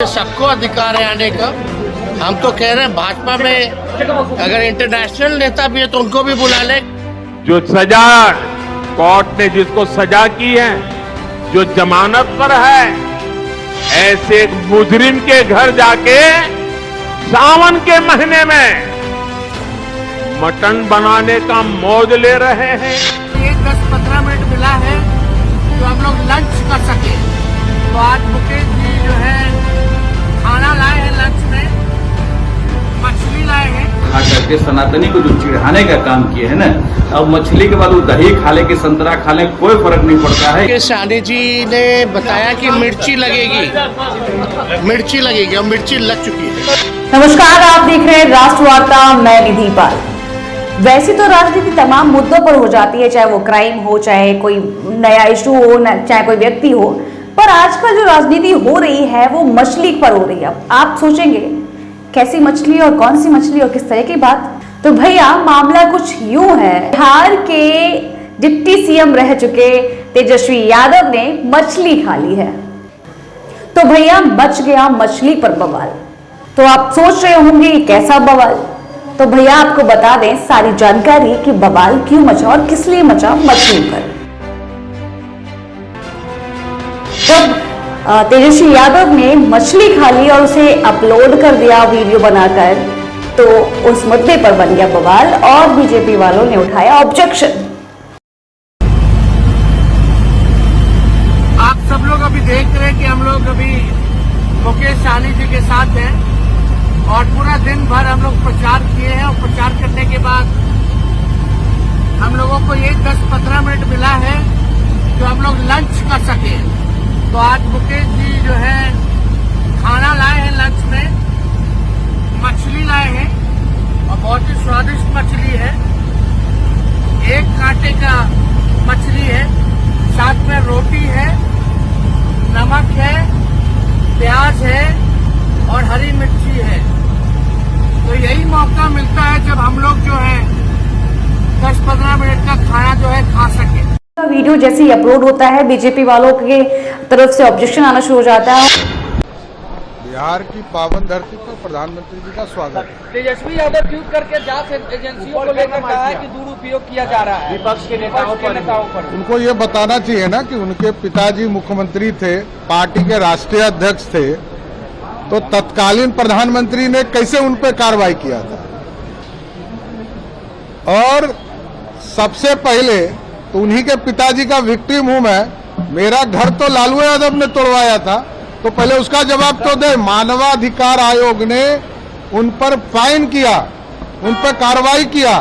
सबको अधिकार है आने का। हम तो कह रहे हैं भाजपा में अगर इंटरनेशनल नेता भी है तो उनको भी बुला ले। जो सजा कोर्ट ने जिसको सजा की है, जो जमानत पर है, ऐसे मुजरिम के घर जाके सावन के महीने में मटन बनाने का मौज ले रहे हैं। ये 10-15 मिनट मिला है तो हम लोग लंच कर सके। तो आज मुकेश जी जो है खाना लाए हैं, लंच में मछली लाए हैं। खा करके सनातनी को जो चिढ़ाने का काम किए है ना, अब मछली के बाद वो दही खा ले कि संतरा खा ले, कोई फर्क नहीं पड़ता है। मुकेश सहनी जी ने बताया कि मिर्ची लगेगी और मिर्ची लग चुकी है। नमस्कार, आप देख रहे हैं राष्ट्र वार्ता, मैं निधि पाल। वैसे तो राजनीति तमाम मुद्दों पर हो जाती है, चाहे वो क्राइम हो, चाहे कोई नया इशू हो, चाहे कोई व्यक्ति हो, पर आजकल जो राजनीति हो रही है वो मछली पर हो रही है। आप सोचेंगे कैसी मछली और कौन सी मछली और किस तरह की बात। तो भैया मामला कुछ यूं है, बिहार के डिप्टी सीएम रह चुके तेजस्वी यादव ने मछली खा ली है। तो भैया मच गया मछली पर बवाल। तो आप सोच रहे होंगे कैसा बवाल, तो भैया आपको बता दें सारी जानकारी कि बवाल क्यों मचा और किस लिए मचा मछली पर। जब तेजस्वी यादव ने मछली खा ली और उसे अपलोड कर दिया वीडियो बनाकर, तो उस मुद्दे पर बन गया बवाल और बीजेपी वालों ने उठाया ऑब्जेक्शन। आप सब लोग अभी देख रहे हैं कि हम लोग अभी मुकेश सहनी जी के साथ हैं और पूरा दिन भर हम लोग प्रचार किए हैं। और प्रचार करने के बाद हम लोगों को ये 10-15 मिनट मिला है जो हम लोग लंच कर सके। तो आज मुकेश जी जो है खाना लाए हैं, लंच में मछली लाए हैं और बहुत ही स्वादिष्ट मछली है। एक कांटे का मछली है, साथ में रोटी है, नमक है, प्याज है और हरी मिर्ची है। तो यही मौका मिलता है जब हम लोग जो है 10-15 मिनट का खाना जो है खा सके। वीडियो जैसे ही अपलोड होता है, बीजेपी वालों की तरफ से ऑब्जेक्शन आना शुरू हो जाता है। बिहार की पावन धरती पर प्रधानमंत्री जी का स्वागत। तेजस्वी यादव ट्वीट करके जांच एजेंसियों को लेकर कहा है कि दुरुपयोग किया जा रहा है विपक्ष के नेताओं पर। उनको ये बताना चाहिए ना कि उनके पिताजी मुख्यमंत्री थे, पार्टी के राष्ट्रीय अध्यक्ष थे, तो तत्कालीन प्रधानमंत्री ने कैसे उन पर कार्रवाई किया था। और सबसे पहले तो उन्हीं के पिताजी का विक्टिम हूं मैं। मेरा घर तो लालू यादव ने तोड़वाया था, तो पहले उसका जवाब तो दे। मानवाधिकार आयोग ने उन पर फाइन किया, उन पर कार्रवाई किया।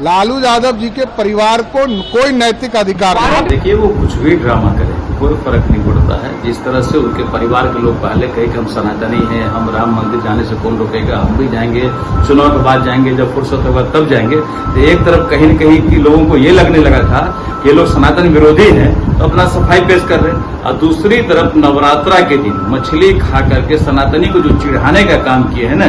लालू यादव जी के परिवार को कोई नैतिक अधिकार नहीं। देखिए, वो कुछ भी ड्रामा करे कोई फर्क नहीं पड़ता है। जिस तरह से उनके परिवार के लोग पहले कहे कि हम सनातनी हैं, हम राम मंदिर जाने से कौन रोकेगा, हम भी जाएंगे, चुनाव के बाद जाएंगे, जब फुर्सत होगा तब जाएंगे। तो एक तरफ कहीं न कहीं कि लोगों को ये लगने लगा था कि ये लोग सनातन विरोधी हैं, तो अपना सफाई पेश कर रहे हैं। और दूसरी तरफ नवरात्रा के दिन मछली खा करके सनातनी को जो चिढ़ाने का काम किए है ना,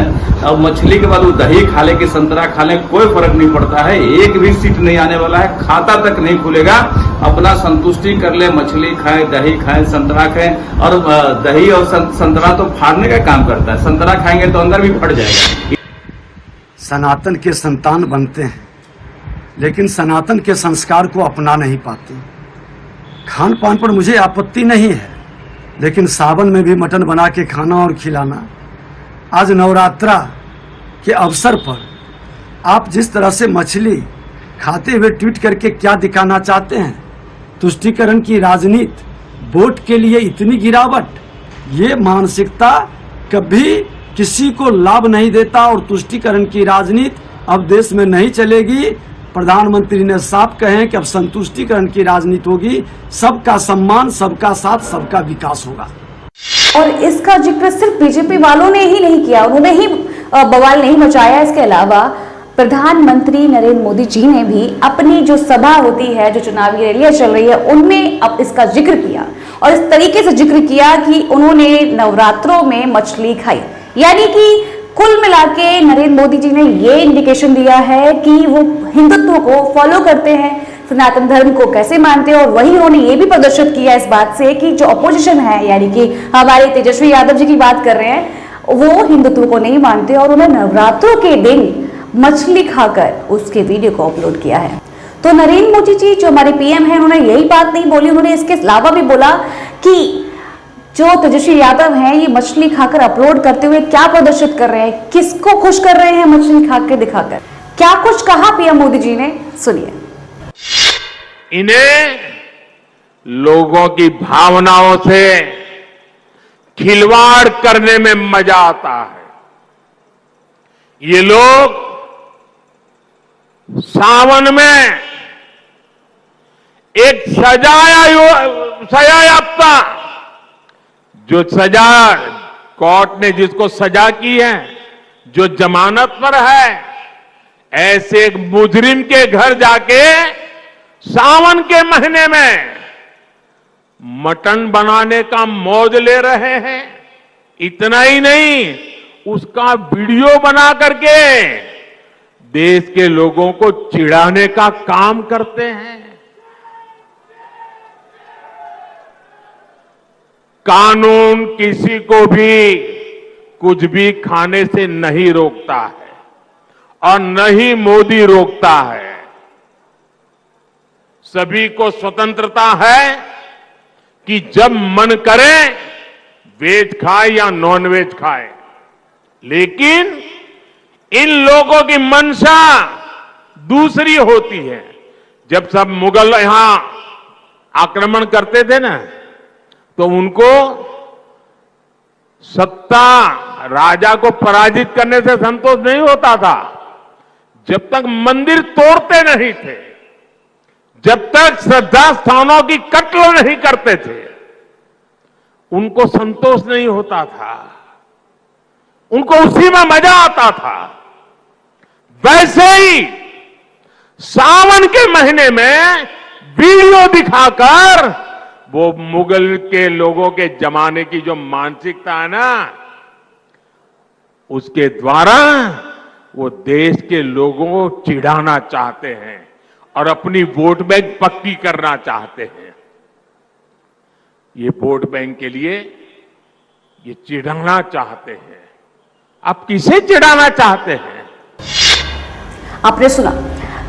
अब मछली के बाद वो दही खा ले कि संतरा खा ले, कोई फर्क नहीं पड़ता है। एक भी सीट नहीं आने वाला है, खाता तक नहीं खुलेगा। अपना संतुष्टि कर ले, मछली खाए, दही खाए, संतरा खाए। और दही और संतरा तो फाड़ने का काम करता है, संतरा खाएंगे तो अंदर भी फट जाएगा। सनातन के संतान बनते हैं लेकिन सनातन के संस्कार को अपना नहीं पाते। खान पान पर मुझे आपत्ति नहीं है, लेकिन सावन में भी मटन बना के खाना और खिलाना। आज नवरात्रा के अवसर पर आप जिस तरह से मछली खाते हुए ट्वीट करके क्या दिखाना चाहते हैं, तुष्टीकरण की राजनीति, वोट के लिए इतनी गिरावट, ये मानसिकता कभी किसी को लाभ नहीं देता। और तुष्टीकरण की राजनीति अब देश में नहीं चलेगी। प्रधानमंत्री ने साफ कहे कि अब संतुष्टीकरण की राजनीति होगी, सबका सम्मान, सबका साथ, सबका विकास होगा। और इसका जिक्र सिर्फ बीजेपी वालों ने ही नहीं किया, उन्होंने ही बवाल नहीं मचाया। इसके अलावा प्रधानमंत्री नरेंद्र मोदी जी ने भी अपनी जो सभा होती है, जो चुनावी रैलियां चल रही है, उनमें अब इसका जिक्र किया और इस तरीके से जिक्र किया कि उन्होंने नवरात्रों में मछली खाई। यानी कि कुल मिलाके नरेंद्र मोदी जी ने ये इंडिकेशन दिया है कि वो हिंदुत्व को फॉलो करते हैं, सनातन धर्म को कैसे मानते हैं, और वहीं उन्होंने ये भी प्रदर्शित किया इस बात से कि जो अपोजिशन है, यानी कि हमारे तेजस्वी यादव जी की बात कर रहे हैं, वो हिंदुत्व को नहीं मानते और उन्होंने नवरात्रों के दिन मछली खाकर उसके वीडियो को अपलोड किया है। तो नरेंद्र मोदी जी जो हमारे पीएम हैं, उन्होंने यही बात नहीं बोली, उन्होंने इसके अलावा भी बोला कि जो तेजस्वी यादव हैं ये मछली खाकर अपलोड करते हुए क्या प्रदर्शित कर रहे हैं, किसको खुश कर रहे हैं मछली खाकर दिखाकर, क्या कुछ कहा पीएम मोदी जी ने, सुनिए। इन्हें लोगों की भावनाओं से खिलवाड़ करने में मजा आता है। ये लोग सावन में एक सजायाफ्ता, जो सजा कोर्ट ने जिसको सजा की है, जो जमानत पर है, ऐसे एक मुजरिम के घर जाके सावन के महीने में मटन बनाने का मौज ले रहे हैं। इतना ही नहीं, उसका वीडियो बना करके देश के लोगों को चिढ़ाने का काम करते हैं। कानून किसी को भी कुछ भी खाने से नहीं रोकता है और न ही मोदी रोकता है। सभी को स्वतंत्रता है कि जब मन करे वेज खाए या नॉन वेज खाए, लेकिन इन लोगों की मंशा दूसरी होती है। जब सब मुगल यहां आक्रमण करते थे ना, तो उनको सत्ता, राजा को पराजित करने से संतोष नहीं होता था। जब तक मंदिर तोड़ते नहीं थे, जब तक श्रद्धा स्थानों की कत्ल नहीं करते थे, उनको संतोष नहीं होता था, उनको उसी में मजा आता था। वैसे ही सावन के महीने में वीडियो दिखाकर वो मुगल के लोगों के जमाने की जो मानसिकता है ना, उसके द्वारा वो देश के लोगों को चिढ़ाना चाहते हैं और अपनी वोट बैंक पक्की करना चाहते हैं। ये वोट बैंक के लिए ये चिढ़ाना चाहते हैं। आप किसे चिढ़ाना चाहते हैं? आपने सुना।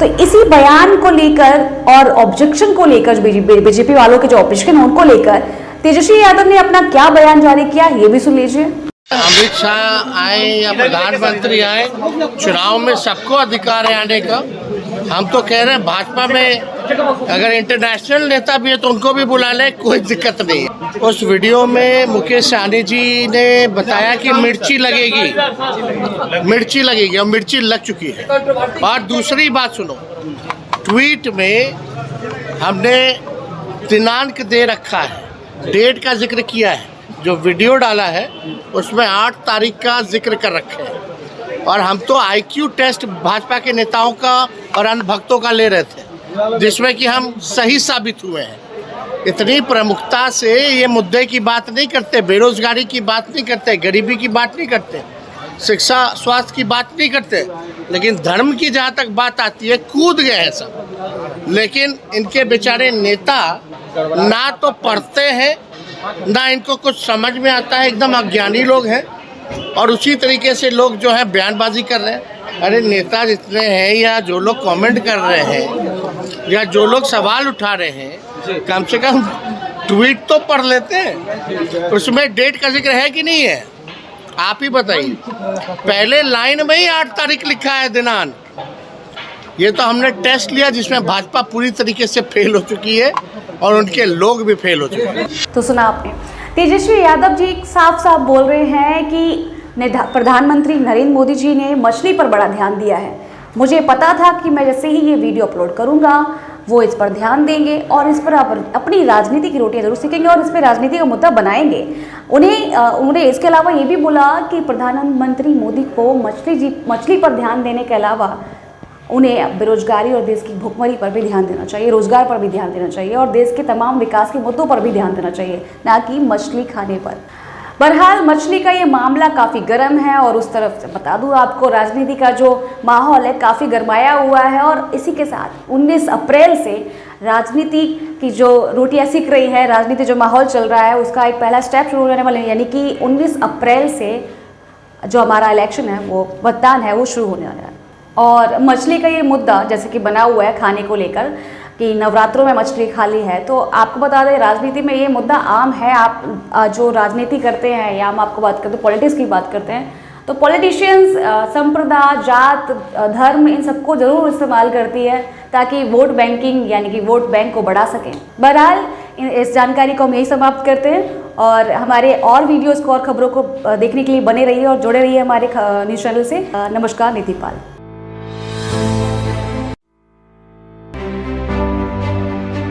तो इसी बयान को लेकर और ऑब्जेक्शन को लेकर, बीजेपी वालों के जो ऑब्जेक्शन है उनको लेकर तेजस्वी यादव ने अपना क्या बयान जारी किया, ये भी सुन लीजिए। अमित शाह आए या प्रधानमंत्री आए, चुनाव में सबको अधिकार है आने का। हम तो कह रहे हैं भाजपा में अगर इंटरनेशनल नेता भी है तो उनको भी बुला ले, कोई दिक्कत नहीं है। उस वीडियो में मुकेश सहनी जी ने बताया कि मिर्ची लगेगी और मिर्ची लग चुकी है। और दूसरी बात सुनो, ट्वीट में हमने दिनांक दे रखा है, डेट का जिक्र किया है। जो वीडियो डाला है उसमें 8 तारीख का जिक्र कर रखे हैं। और हम तो IQ टेस्ट भाजपा के नेताओं का और अन्य भक्तों का ले रहे थे, जिसमें कि हम सही साबित हुए हैं। इतनी प्रमुखता से ये मुद्दे की बात नहीं करते, बेरोजगारी की बात नहीं करते, गरीबी की बात नहीं करते, शिक्षा स्वास्थ्य की बात नहीं करते, लेकिन धर्म की जहाँ तक बात आती है कूद गए हैं सब। लेकिन इनके बेचारे नेता ना तो पढ़ते हैं, ना इनको कुछ समझ में आता है, एकदम अज्ञानी लोग हैं। और उसी तरीके से लोग जो है बयानबाजी कर रहे हैं। अरे नेता जितने हैं या जो लोग कमेंट कर रहे हैं या जो लोग सवाल उठा रहे हैं, कम से कम ट्वीट तो पढ़ लेते हैं, उसमें डेट का जिक्र है कि नहीं है? आप ही बताइए। पहले लाइन में ही 8 तारीख लिखा है दिनांक। ये तो हमने टेस्ट लिया जिसमें भाजपा पूरी तरीके से फेल हो चुकी है और उनके लोग भी फेल हो चुके हैं। तो सुना आपने, तेजस्वी यादव जी साफ साफ बोल रहे हैं कि प्रधानमंत्री नरेंद्र मोदी जी ने मछली पर बड़ा ध्यान दिया है। मुझे पता था कि मैं जैसे ही ये वीडियो अपलोड करूंगा वो इस पर ध्यान देंगे और इस पर अपनी राजनीति की रोटियां जरूर सीखेंगे और इस पर राजनीति का मुद्दा बनाएंगे। उन्हें इसके अलावा ये भी बोला कि प्रधानमंत्री मोदी को मछली पर ध्यान देने के अलावा उन्हें बेरोजगारी और देश की भुखमरी पर भी ध्यान देना चाहिए, रोजगार पर भी ध्यान देना चाहिए और देश के तमाम विकास के मुद्दों पर भी ध्यान देना चाहिए, ना कि मछली खाने पर। बहरहाल मछली का ये मामला काफ़ी गर्म है और उस तरफ से बता दूं आपको राजनीति का जो माहौल है काफ़ी गरमाया हुआ है और इसी के साथ 19 अप्रैल से राजनीति की जो रोटियां सिक रही है, राजनीति जो माहौल चल रहा है उसका एक पहला स्टेप शुरू होने वाला है, यानी कि 19 अप्रैल से जो हमारा इलेक्शन है वो मतदान है वो शुरू होने वाला है। और मछली का ये मुद्दा जैसे कि बना हुआ है खाने को लेकर कि नवरात्रों में मछली खा ली है, तो आपको बता दें राजनीति में ये मुद्दा आम है। आप जो राजनीति करते हैं या हम आपको बात करते हैं पॉलिटिक्स की बात करते हैं तो पॉलिटिशियंस संप्रदाय, जात, धर्म इन सबको ज़रूर इस्तेमाल करती है ताकि वोट बैंकिंग यानी कि वोट बैंक को बढ़ा सकें। बहरहाल इस जानकारी को हम यही समाप्त करते हैं और हमारे और वीडियोज़ को और खबरों को देखने के लिए बने रहिए और जुड़े रहिए हमारे न्यूज़ चैनल से। नमस्कार, निधि पाल।